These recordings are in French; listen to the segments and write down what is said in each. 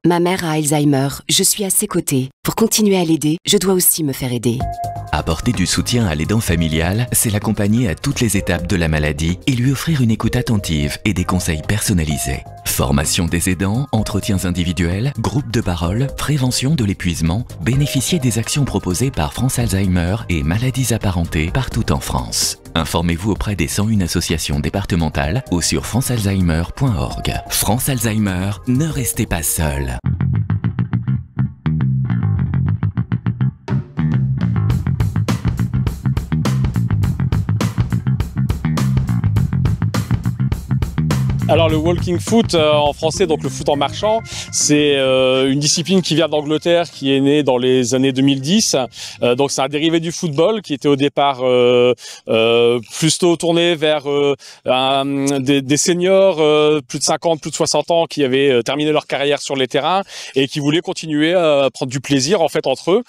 Ma mère a Alzheimer, je suis à ses côtés. Pour continuer à l'aider, je dois aussi me faire aider. Apporter du soutien à l'aidant familial, c'est l'accompagner à toutes les étapes de la maladie et lui offrir une écoute attentive et des conseils personnalisés. Formation des aidants, entretiens individuels, groupes de parole, prévention de l'épuisement, bénéficiez des actions proposées par France Alzheimer et maladies apparentées partout en France. Informez-vous auprès des 101 associations départementales ou sur francealzheimer.org. France Alzheimer, ne restez pas seul. Alors le walking foot en français, donc le foot en marchant, c'est une discipline qui vient d'Angleterre, qui est née dans les années 2010. Donc c'est un dérivé du football qui était au départ plutôt tourné vers des seniors plus de 50, plus de 60 ans qui avaient terminé leur carrière sur les terrains et qui voulaient continuer à prendre du plaisir en fait entre eux.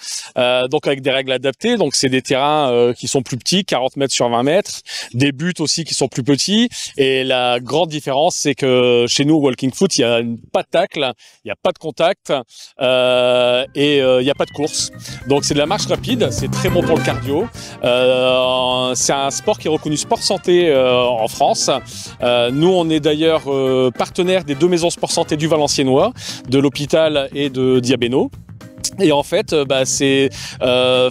Donc avec des règles adaptées. Donc c'est des terrains qui sont plus petits, 40 mètres sur 20 mètres, des buts aussi qui sont plus petits. Et la grande différence, c'est que chez nous, au walking foot, il n'y a pas de tacle, il n'y a pas de contact et il n'y a pas de course. Donc c'est de la marche rapide, c'est très bon pour le cardio. C'est un sport qui est reconnu sport santé en France. Nous, on est d'ailleurs partenaire des 2 maisons sport santé du Valenciennois, de l'hôpital et de Diabéno. Et en fait, c'est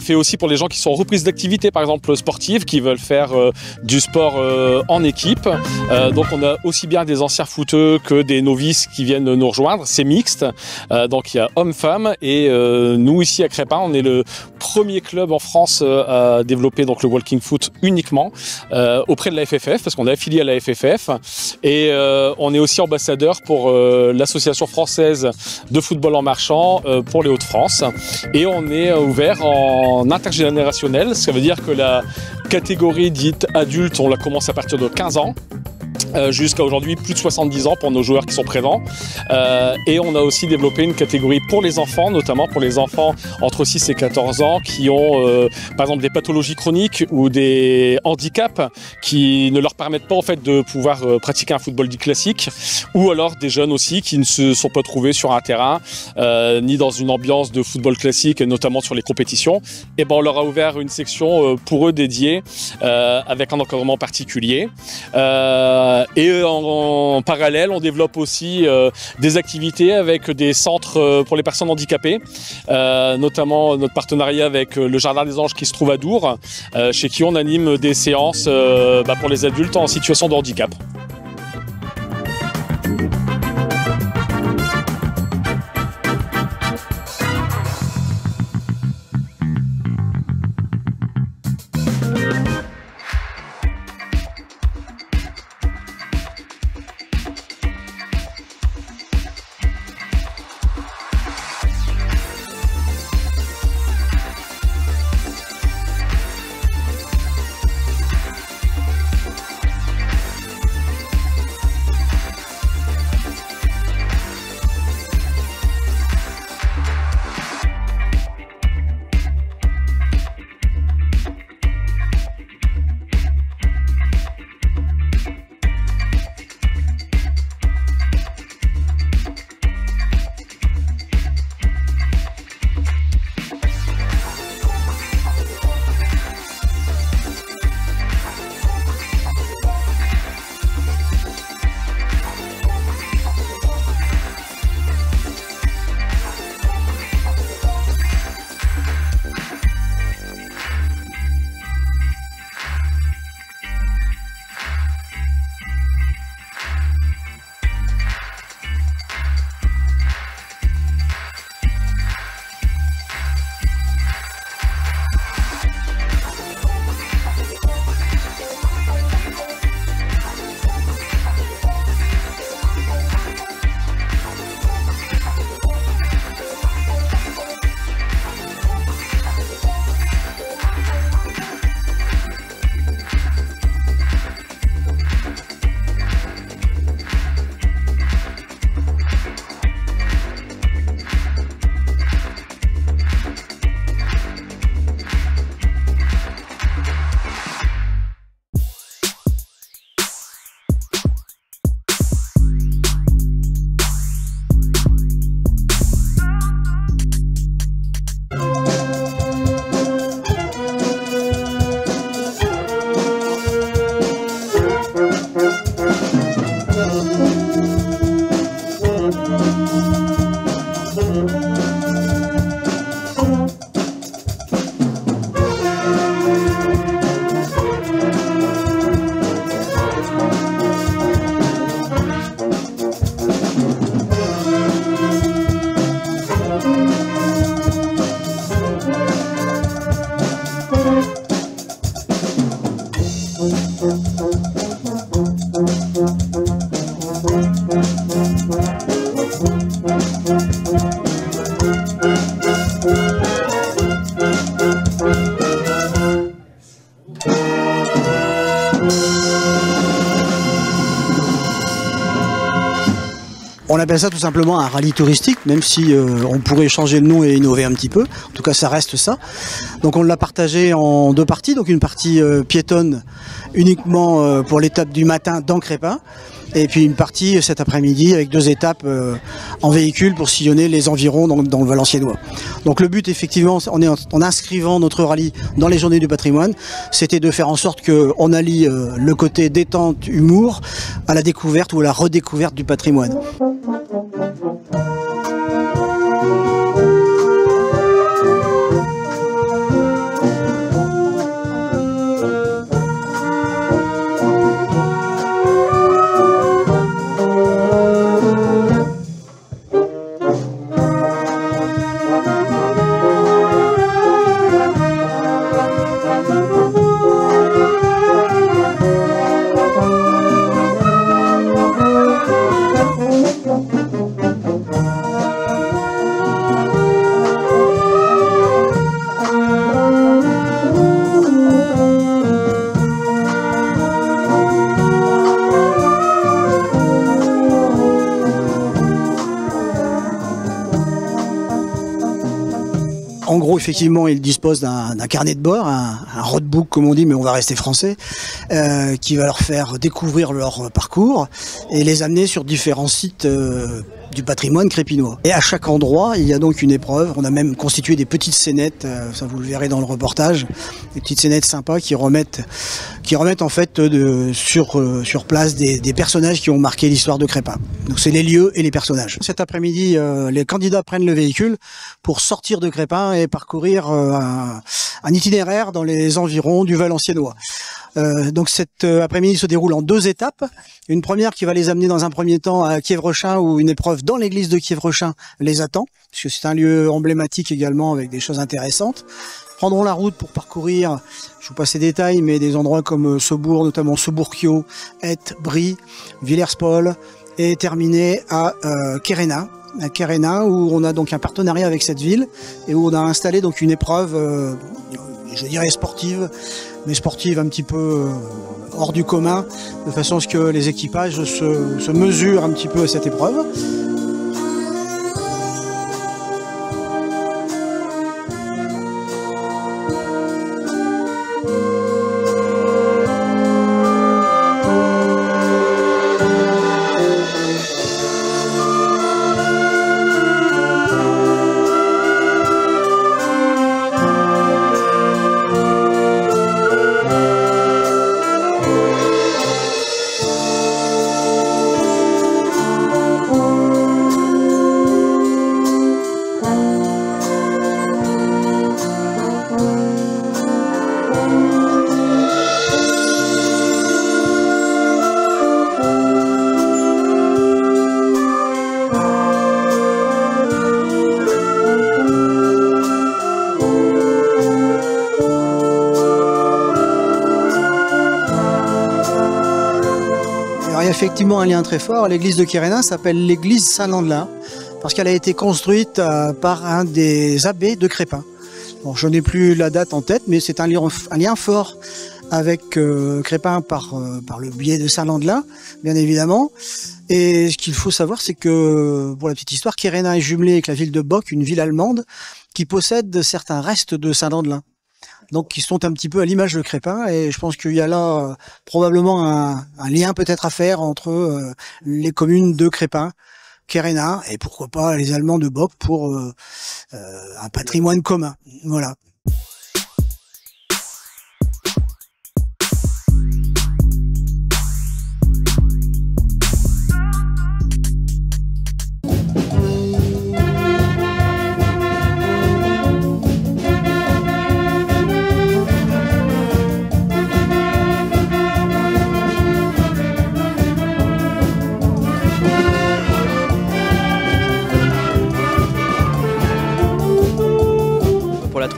fait aussi pour les gens qui sont en reprise d'activité, par exemple sportive, qui veulent faire du sport en équipe. Donc on a aussi bien des anciens footeux que des novices qui viennent nous rejoindre. C'est mixte, donc il y a hommes-femmes. Et nous ici à Crespin, on est le premier club en France à développer donc le walking foot uniquement auprès de la FFF, parce qu'on est affilié à la FFF. Et on est aussi ambassadeur pour l'association française de football en marchant pour les Hauts-de-France. Et on est ouvert en intergénérationnel, ce qui veut dire que la catégorie dite adulte, on la commence à partir de 15 ans. Jusqu'à aujourd'hui plus de 70 ans pour nos joueurs qui sont présents. Et on a aussi développé une catégorie pour les enfants, notamment pour les enfants entre 6 et 14 ans qui ont par exemple des pathologies chroniques ou des handicaps qui ne leur permettent pas en fait de pouvoir pratiquer un football dit classique, ou alors des jeunes aussi qui ne se sont pas trouvés sur un terrain ni dans une ambiance de football classique, notamment sur les compétitions. Et ben on leur a ouvert une section pour eux dédiée avec un encadrement particulier. Et en parallèle, on développe aussi des activités avec des centres pour les personnes handicapées, notamment notre partenariat avec le Jardin des Anges qui se trouve à Dour, chez qui on anime des séances pour les adultes en situation de handicap. On appelle ça tout simplement un rallye touristique, même si on pourrait changer le nom et innover un petit peu. En tout cas, ça reste ça. Donc on l'a partagé en deux parties. Donc une partie piétonne uniquement pour l'étape du matin dans Crespin. Et puis une partie cet après-midi avec deux étapes en véhicule pour sillonner les environs dans le Valenciennois. Donc le but effectivement, en inscrivant notre rallye dans les journées du patrimoine, c'était de faire en sorte qu'on allie le côté détente, humour à la découverte ou à la redécouverte du patrimoine. En gros, effectivement, il dispose d'un carnet de bord, un roadbook comme on dit, mais on va rester français, qui va leur faire découvrir leur parcours et les amener sur différents sites du patrimoine crépinois. Et à chaque endroit, il y a donc une épreuve. On a même constitué des petites scénettes, ça vous le verrez dans le reportage, des petites scénettes sympas qui remettent en fait sur place des personnages qui ont marqué l'histoire de Crespin. Donc c'est les lieux et les personnages. Cet après-midi, les candidats prennent le véhicule pour sortir de Crespin et parcourir un itinéraire dans les environs du Valenciennois. Donc cet après-midi se déroule en deux étapes. Une première qui va les amener dans un premier temps à Kievrechin, où une épreuve dans l'église de Kievrechin les attend, puisque c'est un lieu emblématique également avec des choses intéressantes. Prendront la route pour parcourir, je vous passe les détails, mais des endroits comme Sebourg, notamment Sebourg-Kio, Aeth, Brie, Villers-Paul, et terminer à Quéréna. À Quéréna, où on a donc un partenariat avec cette ville et où on a installé donc une épreuve, je dirais sportive, mais sportive un petit peu hors du commun, de façon à ce que les équipages se mesurent un petit peu à cette épreuve. Alors, il y a effectivement un lien très fort. L'église de Quéréna s'appelle l'église Saint-Landelin parce qu'elle a été construite par un des abbés de Crespin. Bon, je n'ai plus la date en tête, mais c'est un lien fort avec Crespin par le biais de Saint-Landelin, bien évidemment. Et ce qu'il faut savoir, c'est que, pour la petite histoire, Quéréna est jumelée avec la ville de Bock, une ville allemande, qui possède certains restes de Saint-Landelin. Donc, qui sont un petit peu à l'image de Crespin, et je pense qu'il y a là probablement un lien peut-être à faire entre les communes de Crespin, Quéréna, et pourquoi pas les Allemands de Bock pour un patrimoine commun. Voilà.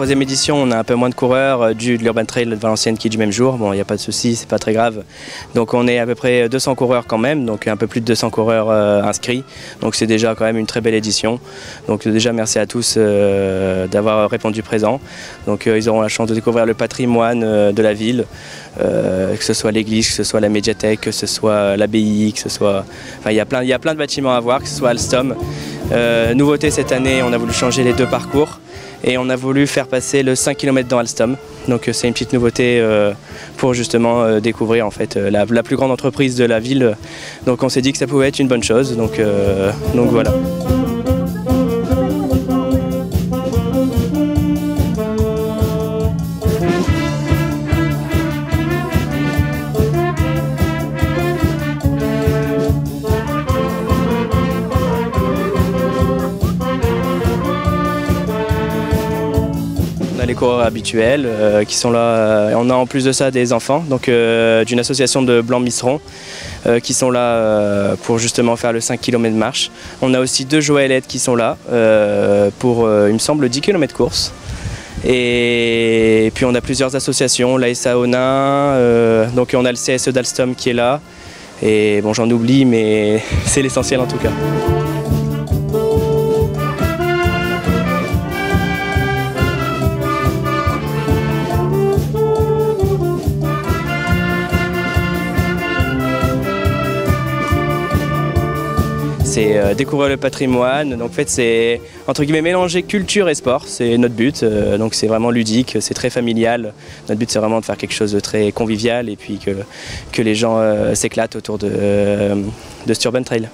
troisième édition, on a un peu moins de coureurs dû de l'Urban Trail de Valenciennes qui est du même jour. Bon, il n'y a pas de souci, c'est pas très grave. Donc on est à peu près 200 coureurs quand même, donc un peu plus de 200 coureurs inscrits. Donc c'est déjà quand même une très belle édition. Donc déjà merci à tous d'avoir répondu présent. Donc ils auront la chance de découvrir le patrimoine de la ville, que ce soit l'église, que ce soit la médiathèque, que ce soit l'abbaye, que ce soit... Enfin, il y a plein de bâtiments à voir, que ce soit Alstom. Nouveauté cette année, on a voulu changer les deux parcours et on a voulu faire passer le 5 km dans Alstom. Donc c'est une petite nouveauté pour justement découvrir en fait la plus grande entreprise de la ville. Donc on s'est dit que ça pouvait être une bonne chose, donc voilà. Les coureurs habituels qui sont là. On a en plus de ça des enfants donc d'une association de Blanc-Misseron qui sont là pour justement faire le 5 km de marche. On a aussi 2 Joëlettes qui sont là pour, il me semble, 10 km course. Et puis on a plusieurs associations, l'ASA Onin, donc on a le CSE d'Alstom qui est là. Et bon, j'en oublie, mais c'est l'essentiel en tout cas. C'est découvrir le patrimoine, donc en fait c'est entre guillemets mélanger culture et sport, c'est notre but, donc c'est vraiment ludique, c'est très familial. Notre but c'est vraiment de faire quelque chose de très convivial et puis que les gens s'éclatent autour de cet Urban Trail.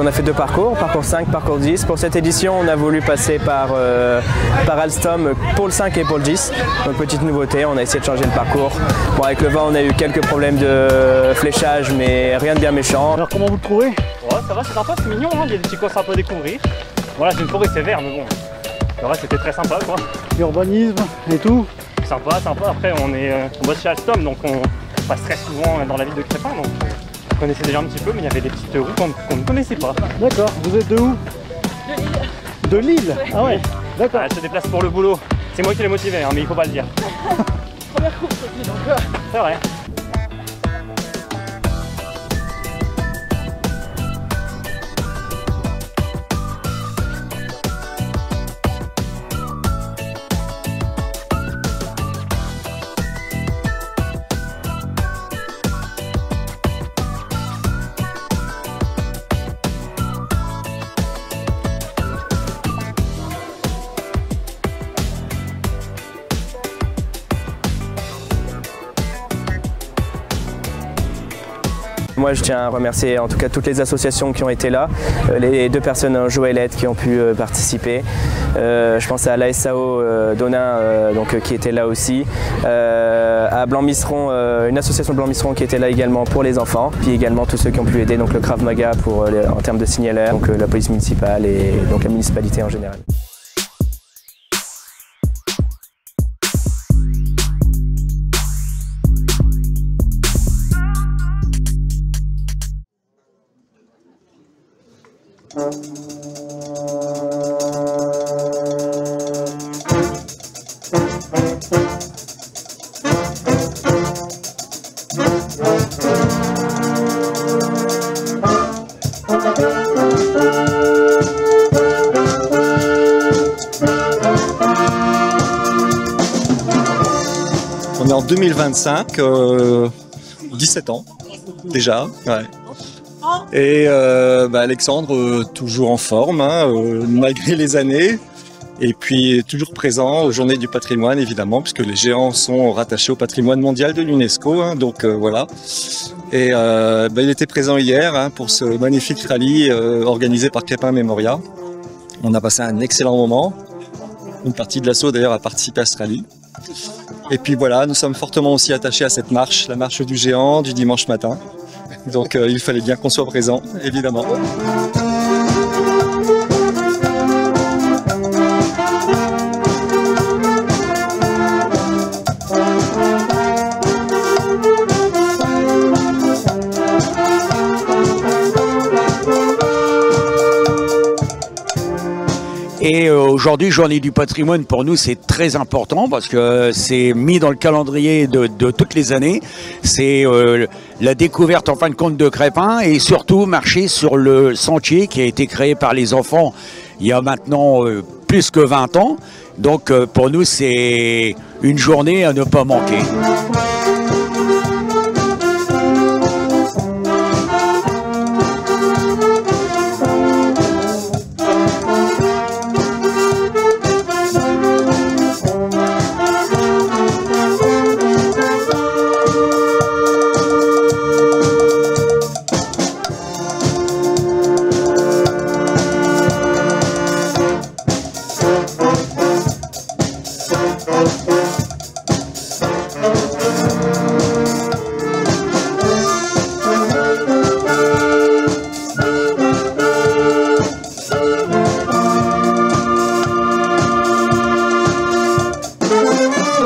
On a fait 2 parcours, parcours 5, parcours 10. Pour cette édition, on a voulu passer par Alstom pour le 5 et pour le 10. Donc petite nouveauté, on a essayé de changer le parcours. Bon, avec le vent, on a eu quelques problèmes de fléchage, mais rien de bien méchant. Alors comment vous le trouvez? Ouais, ça va, c'est sympa, c'est mignon, hein, il y a des petits coins sympas à découvrir. Voilà, c'est une forêt sévère, mais bon, le reste c'était très sympa quoi. Urbanisme et tout. Sympa. Après on bosse chez Alstom, donc on passe très souvent dans la ville de Crépin. Donc on connaissait déjà un petit peu, mais il y avait des petites routes qu'on ne connaissait pas. D'accord, vous êtes de où? De Lille. De Lille? Ah ouais, d'accord. Elle se déplace pour le boulot. C'est moi qui l'ai motivé, hein, mais il faut pas le dire. Première course aussi, donc... C'est vrai. Moi je tiens à remercier en tout cas toutes les associations qui ont été là, les 2 personnes Joëlettes qui ont pu participer. Je pense à l'ASAO d'Onin qui était là aussi, à Blanc-Misseron, une association Blanc-Misseron qui était là également pour les enfants, puis également tous ceux qui ont pu aider, donc le Krav Maga en termes de signaleurs, donc la police municipale et donc la municipalité en général. 2025, 17 ans déjà. Ouais. Et Alexandre, toujours en forme, hein, malgré les années. Et puis toujours présent aux Journées du patrimoine, évidemment, puisque les géants sont rattachés au patrimoine mondial de l'UNESCO. Hein, donc voilà. Et il était présent hier hein, pour ce magnifique rallye organisé par Crépin Memoria. On a passé un excellent moment. Une partie de l'assaut d'ailleurs a participé à ce rallye. Et puis voilà, nous sommes fortement aussi attachés à cette marche, la marche du géant du dimanche matin. Donc il fallait bien qu'on soit présent, évidemment. Et aujourd'hui, Journée du patrimoine, pour nous, c'est très important parce que c'est mis dans le calendrier de toutes les années. C'est la découverte, en fin de compte, de Crépin et surtout marcher sur le sentier qui a été créé par les enfants il y a maintenant plus que 20 ans. Donc, pour nous, c'est une journée à ne pas manquer.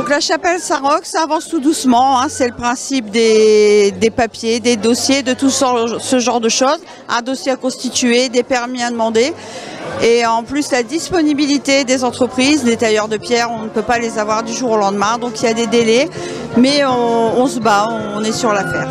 La chapelle Saint-Roch, ça avance tout doucement, hein, c'est le principe des papiers, des dossiers, de tout ce genre de choses. Un dossier à constituer, des permis à demander. Et en plus, la disponibilité des entreprises, des tailleurs de pierre, on ne peut pas les avoir du jour au lendemain. Donc il y a des délais, mais on se bat, on est sur l'affaire.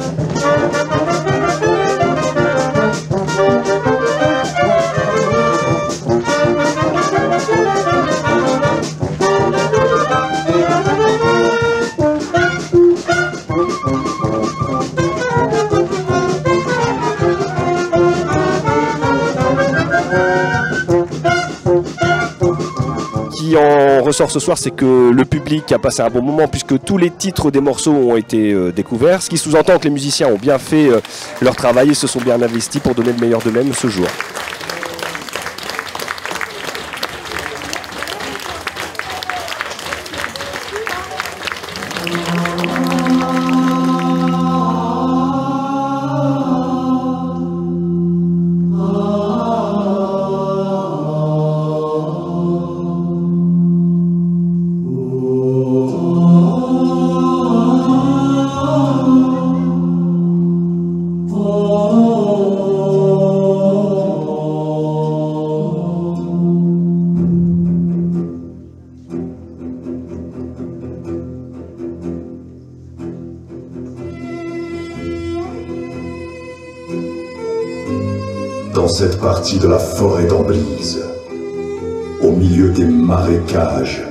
qui en ressort ce soir, c'est que le public a passé un bon moment puisque tous les titres des morceaux ont été découverts, ce qui sous-entend que les musiciens ont bien fait leur travail et se sont bien investis pour donner le meilleur d'eux-mêmes ce jour. Dans cette partie de la forêt d'Amblise, au milieu des marécages,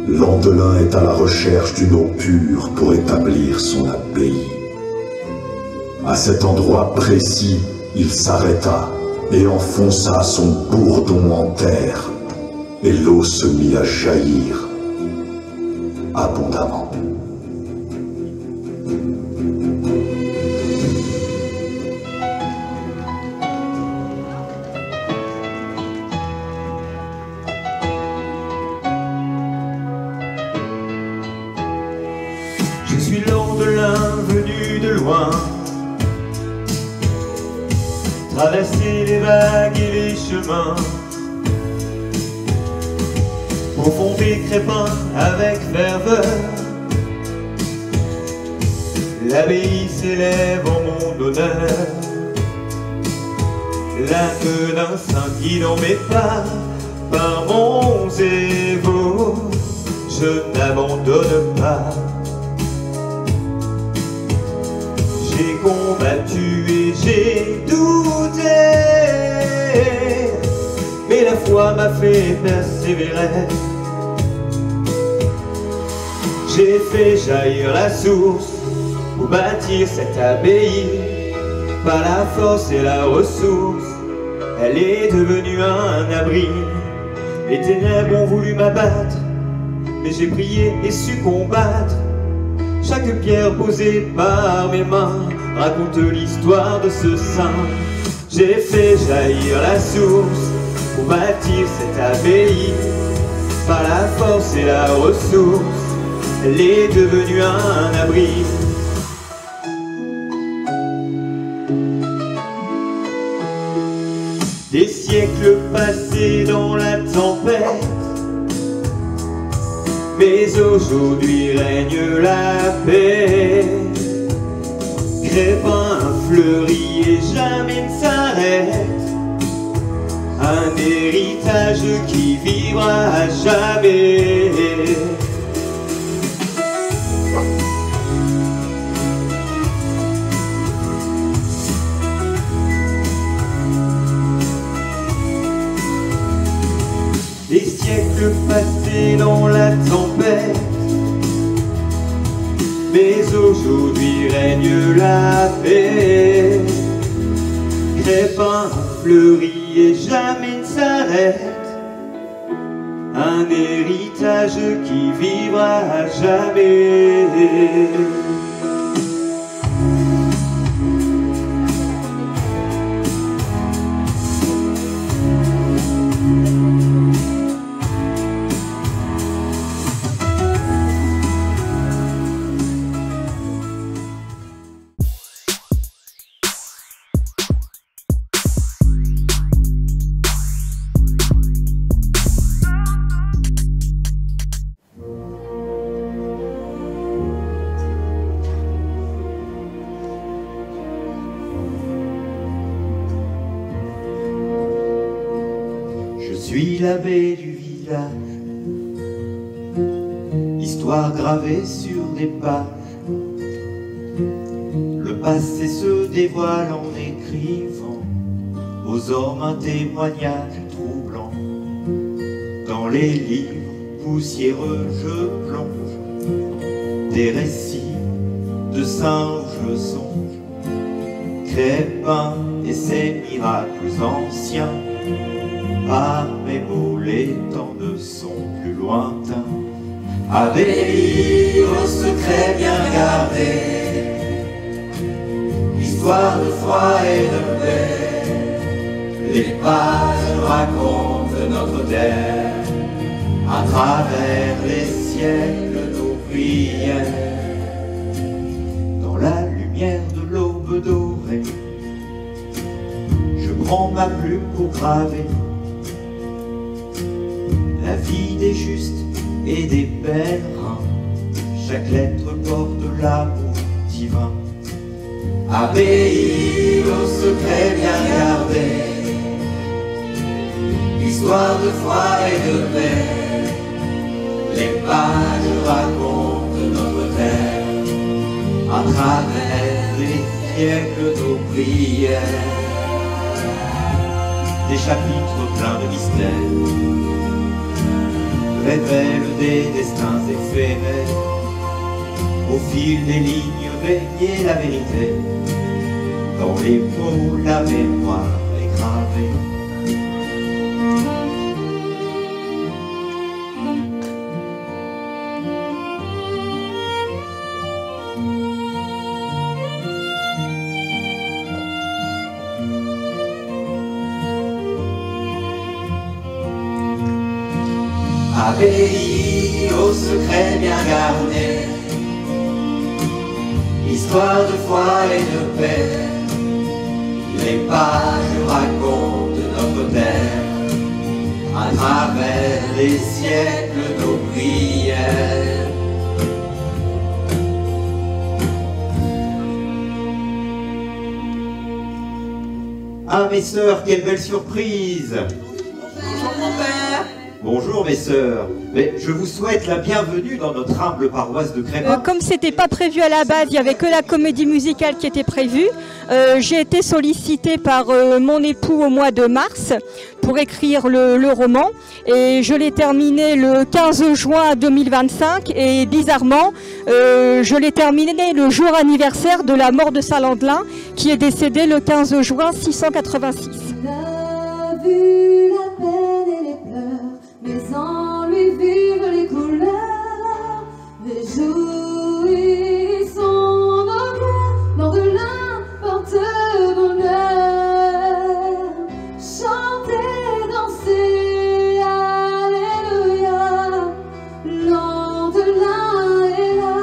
Landelin est à la recherche d'une eau pure pour établir son abbaye. À cet endroit précis, il s'arrêta et enfonça son bourdon en terre, et l'eau se mit à jaillir abondamment. Je suis Landelin venu de loin, traverser les vagues et les chemins, au fond des Crépins avec ferveur. L'abbaye s'élève en mon honneur, l'âme d'un saint qui n'en met pas par monts et vaux, je n'abandonne pas. J'ai combattu et j'ai douté, mais la foi m'a fait persévérer. J'ai fait jaillir la source pour bâtir cette abbaye. Par la force et la ressource, elle est devenue un abri. Les ténèbres ont voulu m'abattre, mais j'ai prié et su combattre. Chaque pierre posée par mes mains raconte l'histoire de ce saint. J'ai fait jaillir la source pour bâtir cette abbaye. Par la force et la ressource, elle est devenue un abri. Des siècles passés dans la tempête, mais aujourd'hui règne la paix. Crépin fleurit et jamais ne s'arrête, un héritage qui vivra à jamais. Des siècles passés dans la tempête, mais aujourd'hui règne la paix. Crépin fleurit et jamais ne s'arrête, un héritage qui vivra à jamais. Je suis l'abbé du village, histoire gravée sur des pages. Le passé se dévoile en écrivant aux hommes un témoignage troublant. Dans les livres poussiéreux je plonge des récits de saints où je songe. Crépin et ses miracles anciens, par mes mots les temps ne sont plus lointains. Abbaye au secret bien gardé, histoire de foi et de paix. Les pages racontent notre terre, à travers les siècles nos prières. Dans la lumière de l'aube dorée, je prends ma plume pour graver la vie des justes et des pèlerins. Chaque lettre porte l'amour divin. Abbaye au secret bien gardé, histoire de foi et de paix. Les pages racontent notre terre, à travers les siècles nos prières. Des chapitres pleins de mystères révèlent des destins éphémères. Au fil des lignes baignée la vérité, dans les mots la mémoire est gravée. Abbaye au secret bien gardé, histoire de foi et de paix. Les pages racontent notre terre, à travers les siècles nos prières. Ah mes sœurs, quelle belle surprise! Bonjour mon père. Bonjour mes sœurs, mais je vous souhaite la bienvenue dans notre humble paroisse de Crépin. Comme c'était pas prévu à la base, il n'y avait que la comédie musicale qui était prévue. J'ai été sollicitée par mon époux au mois de mars pour écrire le roman. Et je l'ai terminé le 15 juin 2025 et bizarrement, je l'ai terminé le jour anniversaire de la mort de Saint-Landelin qui est décédé le 15 juin 686. Il a vu la peine et les pleurs, mais en lui vivent les couleurs des jouissons nos cœurs, dans de l'importe-bonheur. Chanter, danser, alléluia, l'an-delà est là,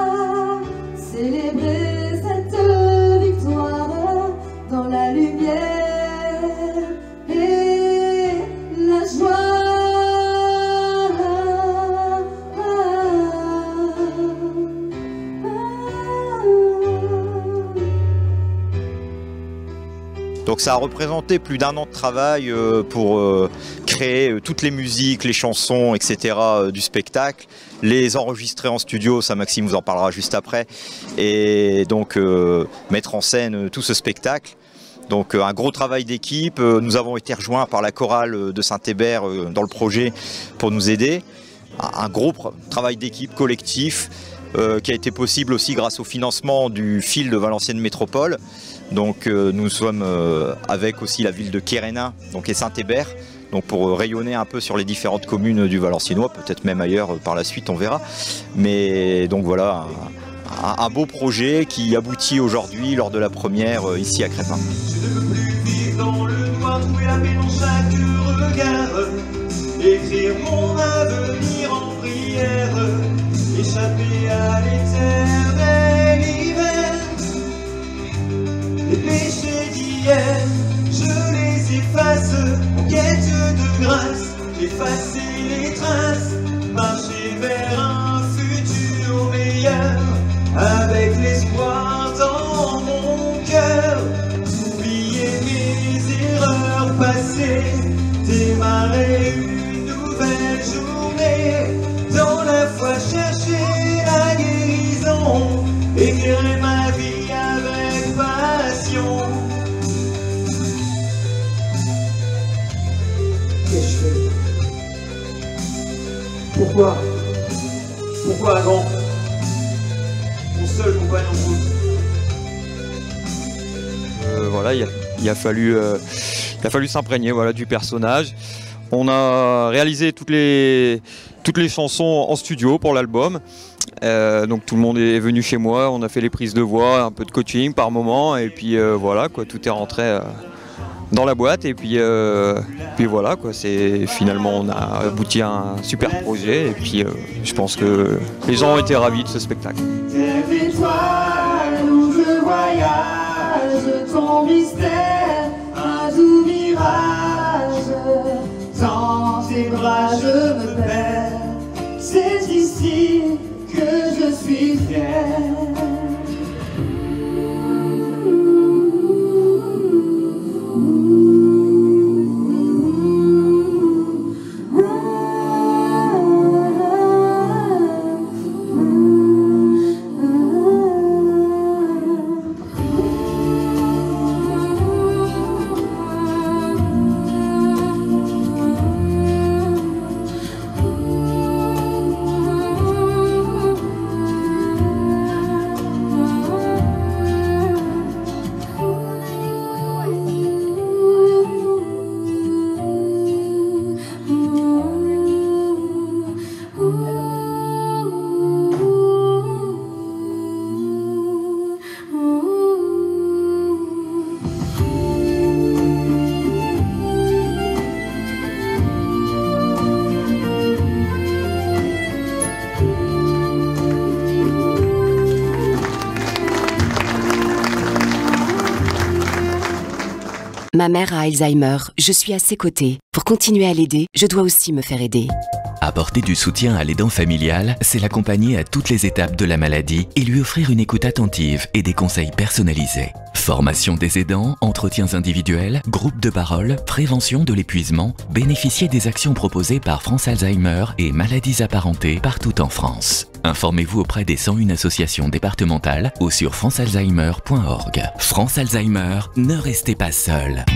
célébrer cette victoire dans la lumière et la joie. Donc ça a représenté plus d'1 an de travail pour créer toutes les musiques, les chansons, etc. Du spectacle, les enregistrer en studio, ça Maxime vous en parlera juste après, et donc mettre en scène tout ce spectacle. Donc un gros travail d'équipe, nous avons été rejoints par la chorale de Saint-Hébert dans le projet pour nous aider. Un gros travail d'équipe collectif qui a été possible aussi grâce au financement du FIL de Valenciennes Métropole. Donc nous sommes avec aussi la ville de Kérénin et Saint-Hébert, donc pour rayonner un peu sur les différentes communes du Valenciennois, peut-être même ailleurs par la suite, on verra. Mais donc voilà, un beau projet qui aboutit aujourd'hui lors de la première ici à Crespin. Je ne veux plus vivre dans le noir, trouver la paix dans chaque regard, écrire mon avenir en prière, échapper à l'éternel hiver. Les péchés d'hier, je les efface en quête de grâce, effacer les traces, marcher vers un futur meilleur, avec l'espoir dans mon cœur, oublier mes erreurs passées, démarrer une nouvelle journée, dans la foi chercher la guérison, éclairer ma vie avec passion. Qu'ai-je fait? Pourquoi avant mon seul compagnon de route? Voilà, il a fallu s'imprégner du personnage. On a réalisé toutes les chansons en studio pour l'album. Donc tout le monde est venu chez moi, on a fait les prises de voix, un peu de coaching par moment, et puis voilà quoi, tout est rentré dans la boîte, et puis voilà quoi, finalement on a abouti à un super projet, et puis je pense que les gens ont été ravis de ce spectacle. Terre étoile où je voyage, ton mystère, un doux mirage, dans tes bras je me perds, c'est ici que je suis fier. Ma mère a Alzheimer, je suis à ses côtés. Pour continuer à l'aider, je dois aussi me faire aider. Apporter du soutien à l'aidant familial, c'est l'accompagner à toutes les étapes de la maladie et lui offrir une écoute attentive et des conseils personnalisés. Formation des aidants, entretiens individuels, groupes de parole, prévention de l'épuisement, bénéficiez des actions proposées par France Alzheimer et maladies apparentées partout en France. Informez-vous auprès des 101 associations départementales ou sur francealzheimer.org. France Alzheimer, ne restez pas seul.